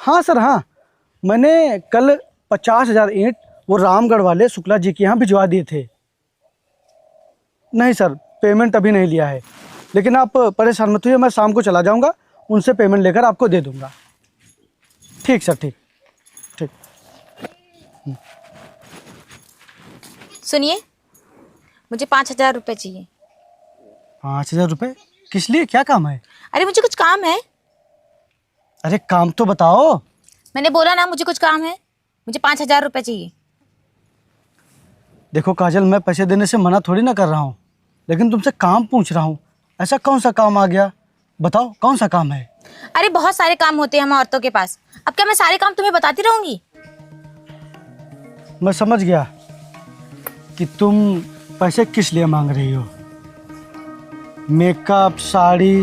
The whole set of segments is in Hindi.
हाँ सर, हाँ, मैंने कल 50,000 ईंट वो रामगढ़ वाले शुक्ला जी के यहाँ भिजवा दिए थे। नहीं सर, पेमेंट अभी नहीं लिया है, लेकिन आप परेशान मत होइए, मैं शाम को चला जाऊँगा, उनसे पेमेंट लेकर आपको दे दूँगा। ठीक सर, ठीक ठीक। सुनिए, मुझे 5,000 रुपये चाहिए। 5,000 रुपये? किस लिए, क्या काम है? अरे मुझे कुछ काम है। अरे काम तो बताओ। मैंने बोला ना मुझे कुछ काम है, मुझे 5,000 रुपये चाहिए। देखो काजल, मैं पैसे देने से मना थोड़ी ना कर रहा हूँ, लेकिन तुमसे काम पूछ रहा हूँ। ऐसा कौन सा काम आ गया, बताओ कौन सा काम है? अरे बहुत सारे काम होते हैं हम औरतों के पास, अब क्या मैं सारे काम तुम्हें बताती रहूंगी? मैं समझ गया कि तुम पैसे किस लिए मांग रही हो। मेकअप, साड़ी,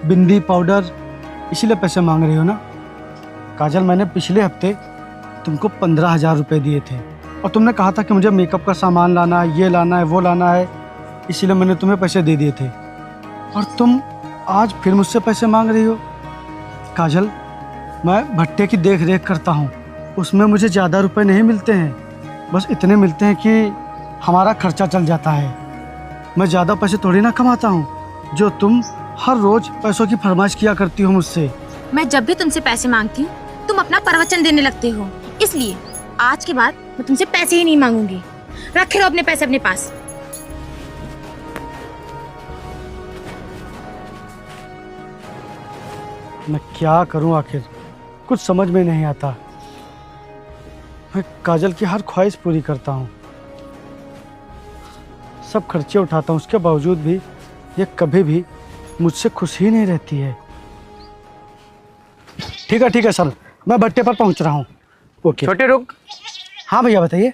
बिंदी, पाउडर, इसीलिए पैसे मांग रही हो ना? काजल, मैंने पिछले हफ्ते तुमको 15,000 रुपये दिए थे और तुमने कहा था कि मुझे मेकअप का सामान लाना है, ये लाना है, वो लाना है, इसीलिए मैंने तुम्हें पैसे दे दिए थे। और तुम आज फिर मुझसे पैसे मांग रही हो। काजल, मैं भट्टे की देख रेख करता हूँ, उसमें मुझे ज़्यादा रुपए नहीं मिलते हैं, बस इतने मिलते हैं कि हमारा खर्चा चल जाता है। मैं ज़्यादा पैसे थोड़ी ना कमाता हूँ जो तुम हर रोज़ पैसों की फरमाइश किया करती हो मुझसे। मैं जब भी तुमसे पैसे मांगती हूँ तुम अपना प्रवचन देने लगते हो, इसलिए आज के बाद मैं तुमसे पैसे ही नहीं मांगूंगी। रखे रहो अपने पैसे अपने पास। मैं क्या करूं आखिर, कुछ समझ में नहीं आता। मैं काजल की हर ख्वाहिश पूरी करता हूं, सब खर्चे उठाता हूं, उसके बावजूद भी ये कभी भी मुझसे खुश ही नहीं रहती है। ठीक है सर, मैं भट्टे पर पहुंच रहा हूं। ओके। छोटे रुक। हाँ भैया बताइए।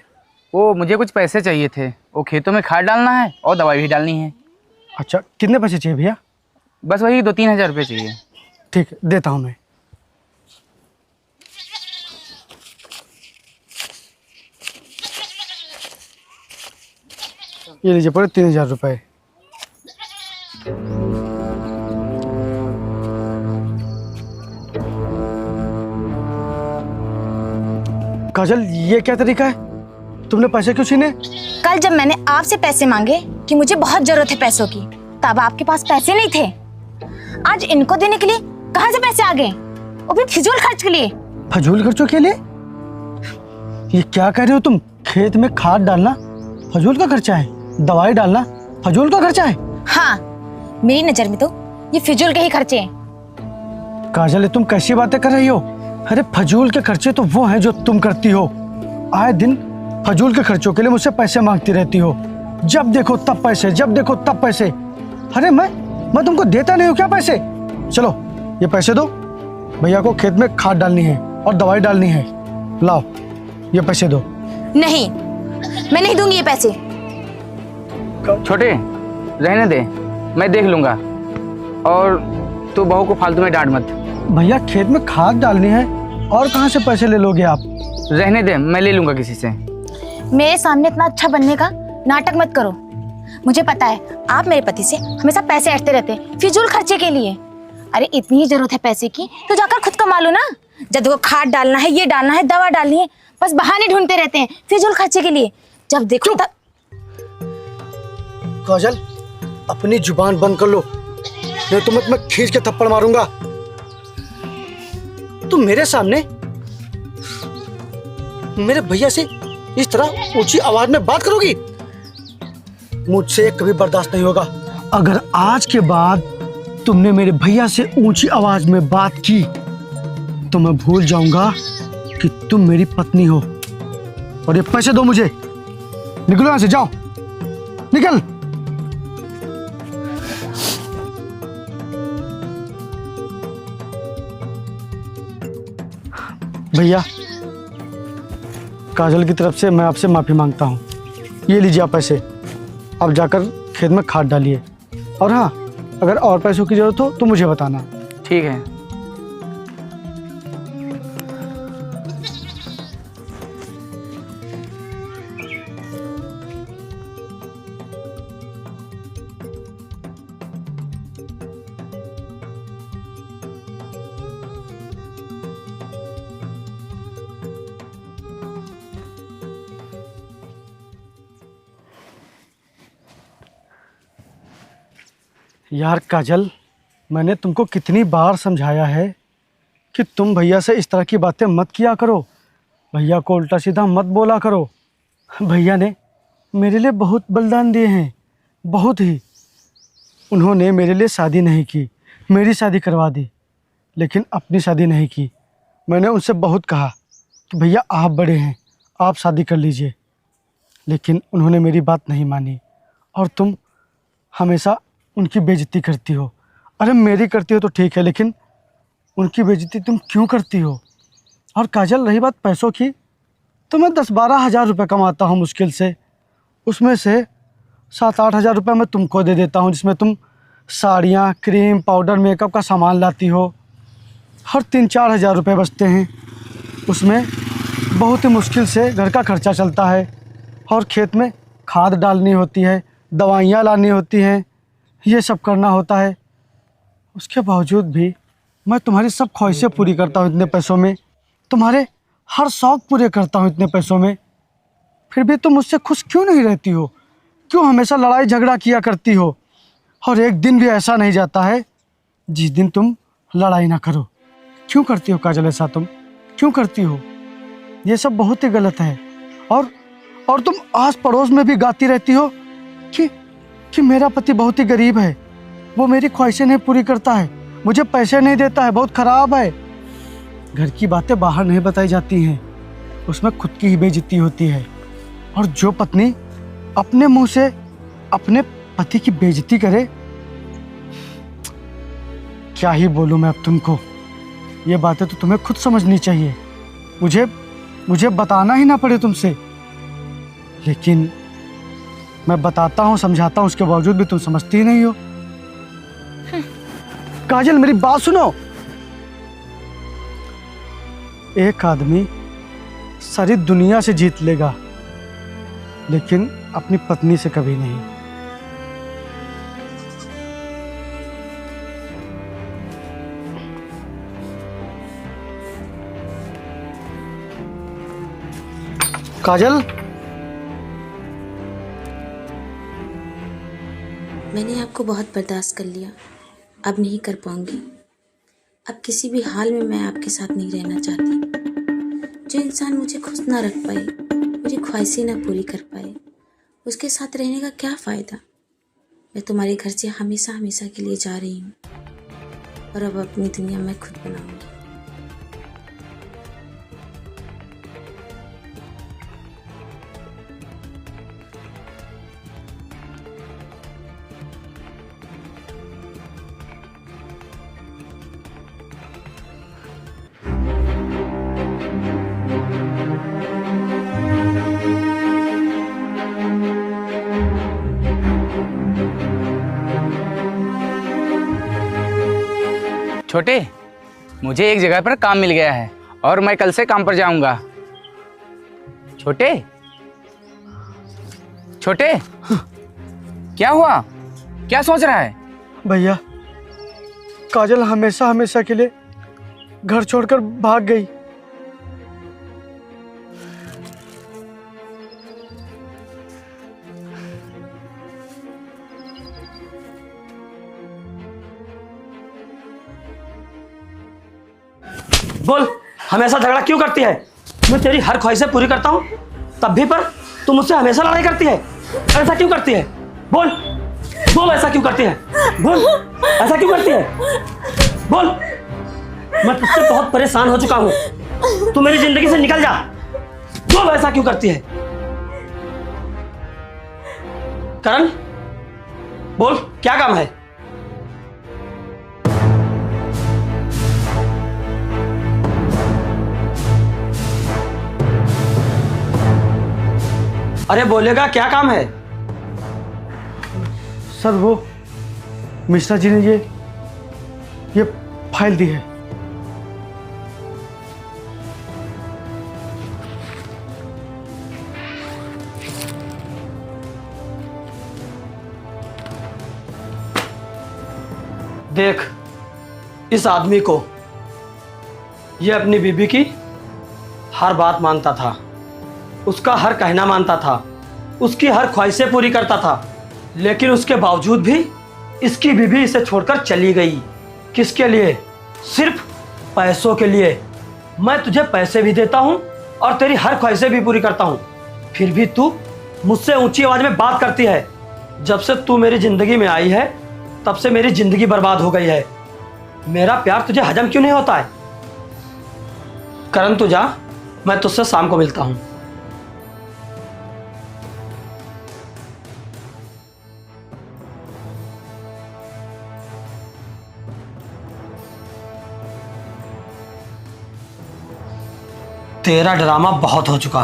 वो मुझे कुछ पैसे चाहिए थे, वो खेतों में खाद डालना है और दवाई भी डालनी है। अच्छा, कितने पैसे चाहिए भैया? बस वही 2-3 हज़ार रुपये चाहिए। ठीक है, देता हूँ मैं। ये लीजिए पूरे 3,000 रुपये। काजल, ये क्या तरीका है, तुमने पैसे क्यों छीने? कल जब मैंने आपसे पैसे मांगे कि मुझे बहुत जरूरत है पैसों की, तब आपके पास पैसे नहीं थे। आज इनको देने के लिए कहाँ से पैसे आ गए, वो भी फिजूल खर्च के लिए। फजूल खर्चों के लिए? ये क्या कह रहे हो तुम? खेत में खाद डालना फजूल का खर्चा है, दवाई डालना फजूल का खर्चा है? हाँ, मेरी नजर में तो ये फिजूल के ही खर्चे हैं। काजल, तुम कैसी बातें कर रही हो? अरे फजूल के खर्चे तो वो हैं जो तुम करती हो। आए दिन फजूल के खर्चों के लिए मुझसे पैसे मांगती रहती हो, जब देखो तब पैसे, जब देखो तब पैसे। अरे मैं तुमको देता नहीं हूँ क्या पैसे? चलो ये पैसे दो, भैया को खेत में खाद डालनी है और दवाई डालनी है। लाओ ये पैसे दो। नहीं, मैं नहीं दूंगी ये पैसे। छोटे रहने दे, मैं देख लूँगा, और तू बहू को फालतू में डांट मत। भैया खेत में खाद डालनी है और कहाँ से पैसे ले लोगे आप? रहने दे, मैं ले लूँगा किसी से। मेरे सामने इतना अच्छा बनने का नाटक मत करो। मुझे पता है आप मेरे पति से हमेशा पैसे ऐंठते रहते हैं फिजूल खर्चे के लिए। अरे इतनी ही जरूरत है पैसे की तो जाकर खुद कमा लो ना। जब देखो खाद डालना है, ये डालना है, दवा डालनी है, बस बहाने ढूंढते रहते हैं फिजूल खर्चे के लिए। जब देखो तब। काजल, अपनी जुबान बंद कर लो, नहीं तो मैं खींच के थप्पड़ मारूंगा। तुम मेरे सामने मेरे भैया से इस तरह ऊंची आवाज में बात करोगी? मुझसे कभी बर्दाश्त नहीं होगा। अगर आज के बाद तुमने मेरे भैया से ऊंची आवाज में बात की तो मैं भूल जाऊंगा कि तुम मेरी पत्नी हो। और ये पैसे दो मुझे, निकलो यहां से, जाओ निकल। भैया, काजल की तरफ से मैं आपसे माफ़ी मांगता हूँ। ये लीजिए आप पैसे, आप जाकर खेत में खाद डालिए। और हाँ, अगर और पैसों की ज़रूरत हो तो मुझे बताना। ठीक है। यार काजल, मैंने तुमको कितनी बार समझाया है कि तुम भैया से इस तरह की बातें मत किया करो, भैया को उल्टा सीधा मत बोला करो। भैया ने मेरे लिए बहुत बलिदान दिए हैं, बहुत ही। उन्होंने मेरे लिए शादी नहीं की, मेरी शादी करवा दी, लेकिन अपनी शादी नहीं की। मैंने उनसे बहुत कहा कि भैया आप बड़े हैं, आप शादी कर लीजिए, लेकिन उन्होंने मेरी बात नहीं मानी। और तुम हमेशा उनकी बेइज्जती करती हो। अरे मेरी करती हो तो ठीक है, लेकिन उनकी बेइज्जती तुम क्यों करती हो? और काजल, रही बात पैसों की, तो मैं 10-12 हज़ार रुपये कमाता हूँ मुश्किल से। उसमें से 7-8 हज़ार रुपये मैं तुमको दे देता हूँ, जिसमें तुम साड़ियाँ, क्रीम, पाउडर, मेकअप का सामान लाती हो। हर 3-4 हज़ार रुपये बचते हैं। उसमें बहुत ही मुश्किल से घर का खर्चा चलता है, और खेत में खाद डालनी होती है, दवाइयाँ लानी होती हैं, ये सब करना होता है। उसके बावजूद भी मैं तुम्हारी सब ख्वाहिशें पूरी करता हूँ इतने पैसों में, तुम्हारे हर शौक़ पूरे करता हूँ इतने पैसों में। फिर भी तुम मुझसे खुश क्यों नहीं रहती हो? क्यों हमेशा लड़ाई झगड़ा किया करती हो? और एक दिन भी ऐसा नहीं जाता है जिस दिन तुम लड़ाई ना करो। क्यों करती हो काजल ऐसा? तुम क्यों करती हो? ये सब बहुत ही गलत है। और तुम आस पड़ोस में भी गाती रहती हो कि मेरा पति बहुत ही गरीब है, वो मेरी ख्वाहिशें नहीं पूरी करता है, मुझे पैसे नहीं देता है, बहुत ख़राब है। घर की बातें बाहर नहीं बताई जाती हैं, उसमें खुद की ही बेइज्जती होती है। और जो पत्नी अपने मुंह से अपने पति की बेइज्जती करे, क्या ही बोलूं मैं अब तुमको। ये बातें तो तुम्हें खुद समझनी चाहिए, मुझे बताना ही ना पड़े तुमसे। लेकिन मैं बताता हूँ, समझाता हूँ, उसके बावजूद भी तुम समझती ही नहीं हो। काजल, मेरी बात सुनो। एक आदमी सारी दुनिया से जीत लेगा, लेकिन अपनी पत्नी से कभी नहीं। काजल, मैंने आपको बहुत बर्दाश्त कर लिया, अब नहीं कर पाऊंगी। अब किसी भी हाल में मैं आपके साथ नहीं रहना चाहती। जो इंसान मुझे खुश ना रख पाए, मेरी ख्वाहिशें ना पूरी कर पाए, उसके साथ रहने का क्या फ़ायदा। मैं तुम्हारे घर से हमेशा हमेशा के लिए जा रही हूँ, और अब अपनी दुनिया मैं खुद बनाऊंगी। छोटे, मुझे एक जगह पर काम मिल गया है और मैं कल से काम पर जाऊंगा। छोटे छोटे, क्या हुआ? क्या सोच रहा है? भैया, काजल हमेशा हमेशा के लिए घर छोड़कर भाग गई। बोल, हमेशा झगड़ा क्यों करती है? मैं तेरी हर ख्वाहिशें पूरी करता हूँ, तब भी पर तू मुझसे हमेशा लड़ाई करती है। ऐसा क्यों करती है? बोल बोल, ऐसा क्यों करती है? बोल, ऐसा क्यों करती है? बोल, मैं तुझसे बहुत परेशान हो चुका हूँ, तू मेरी जिंदगी से निकल जा। बोल, ऐसा क्यों करती है? करण, बोल, क्या काम है? अरे बोलेगा, क्या काम है? सर, वो मिश्रा जी ने ये फाइल दी है। देख, इस आदमी को, ये अपनी बीबी की हर बात मानता था, उसका हर कहना मानता था, उसकी हर ख्वाहिशें पूरी करता था, लेकिन उसके बावजूद भी इसकी बीवी इसे छोड़कर चली गई। किसके लिए? सिर्फ पैसों के लिए। मैं तुझे पैसे भी देता हूँ और तेरी हर ख्वाहिशें भी पूरी करता हूँ, फिर भी तू मुझसे ऊंची आवाज में बात करती है। जब से तू मेरी जिंदगी में आई है तब से मेरी जिंदगी बर्बाद हो गई है। मेरा प्यार तुझे हजम क्यों नहीं होता है? करण तू जा, मैं तुझसे शाम को मिलता हूँ। तेरा ड्रामा बहुत हो चुका,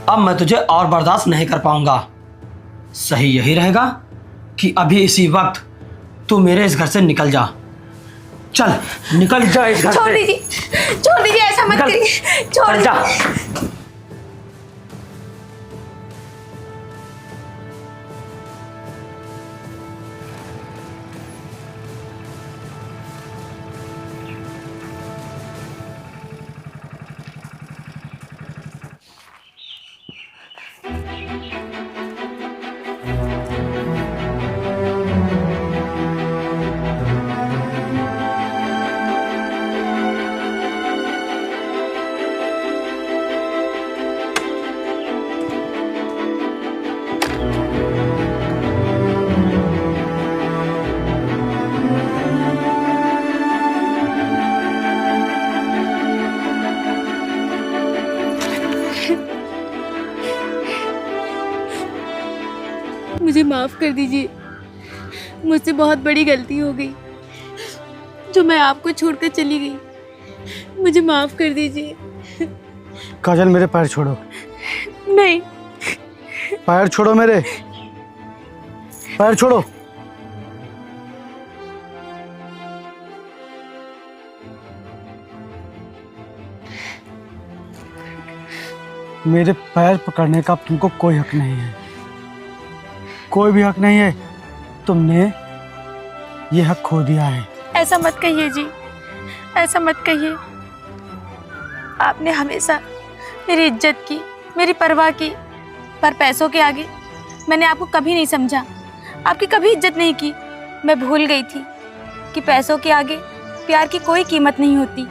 अब मैं तुझे और बर्दाश्त नहीं कर पाऊंगा। सही यही रहेगा कि अभी इसी वक्त तू मेरे इस घर से निकल जा। चल निकल जा इस घर से। छोड़ दीजिए, छोड़ दीजिए, ऐसा मत निकल। करिए, छोड़ चल जा। मुझे माफ़ कर दीजिए, मुझसे बहुत बड़ी गलती हो गई जो मैं आपको छोड़कर चली गई। मुझे माफ़ कर दीजिए। काजल मेरे पैर छोड़ो, नहीं, पैर छोड़ो मेरे, पैर छोड़ो। मेरे पैर पकड़ने का अब तुमको कोई हक नहीं है, कोई भी हक नहीं है। तुमने ये हक खो दिया है। ऐसा मत कहिए जी, ऐसा मत कहिए। आपने हमेशा मेरी इज्जत की, मेरी परवाह की, पर पैसों के आगे मैंने आपको कभी नहीं समझा, आपकी कभी इज्जत नहीं की। मैं भूल गई थी कि पैसों के आगे प्यार की कोई कीमत नहीं होती,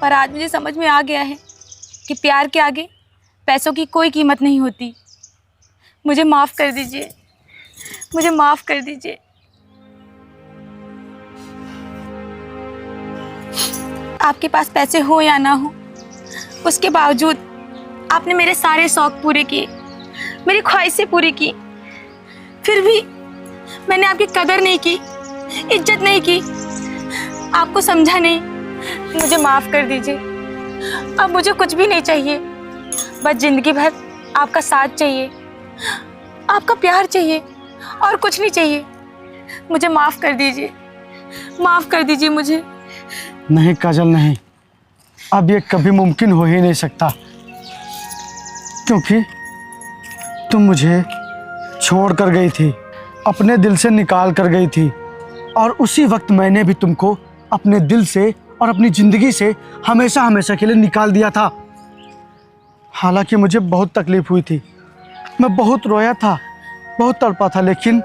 पर आज मुझे समझ में आ गया है कि प्यार के आगे पैसों की कोई कीमत नहीं होती। मुझे माफ़ कर दीजिए, मुझे माफ़ कर दीजिए। आपके पास पैसे हो या ना हो, उसके बावजूद आपने मेरे सारे शौक पूरे किए, मेरी ख्वाहिशें पूरी की, फिर भी मैंने आपकी कदर नहीं की, इज्जत नहीं की, आपको समझा नहीं। मुझे माफ़ कर दीजिए। अब मुझे कुछ भी नहीं चाहिए, बस जिंदगी भर आपका साथ चाहिए, आपका प्यार चाहिए, और कुछ नहीं चाहिए। मुझे माफ़ कर दीजिए, माफ़ कर दीजिए मुझे। नहीं काजल नहीं, अब ये कभी मुमकिन हो ही नहीं सकता, क्योंकि तुम मुझे छोड़ कर गई थी, अपने दिल से निकाल कर गई थी, और उसी वक्त मैंने भी तुमको अपने दिल से और अपनी ज़िंदगी से हमेशा हमेशा के लिए निकाल दिया था। हालांकि मुझे बहुत तकलीफ़ हुई थी, मैं बहुत रोया था, बहुत तड़पा था, लेकिन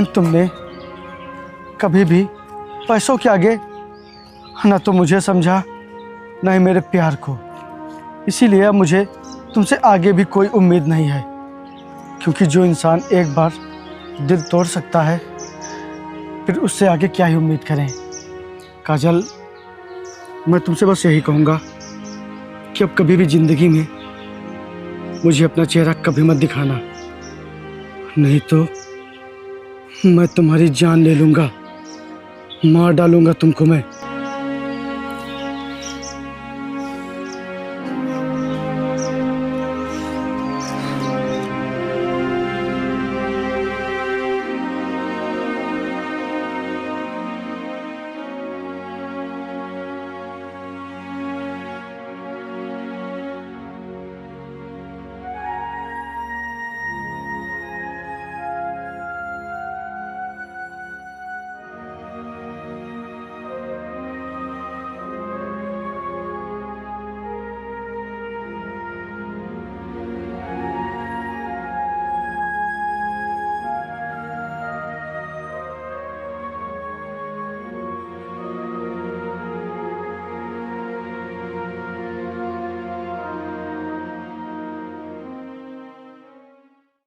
तुमने कभी भी पैसों के आगे ना तो मुझे समझा, ना ही मेरे प्यार को। इसीलिए अब मुझे तुमसे आगे भी कोई उम्मीद नहीं है, क्योंकि जो इंसान एक बार दिल तोड़ सकता है, फिर उससे आगे क्या ही उम्मीद करें। काजल, मैं तुमसे बस यही कहूँगा कि अब कभी भी ज़िंदगी में मुझे अपना चेहरा कभी मत दिखाना, नहीं तो मैं तुम्हारी जान ले लूँगा, मार डालूँगा तुमको मैं।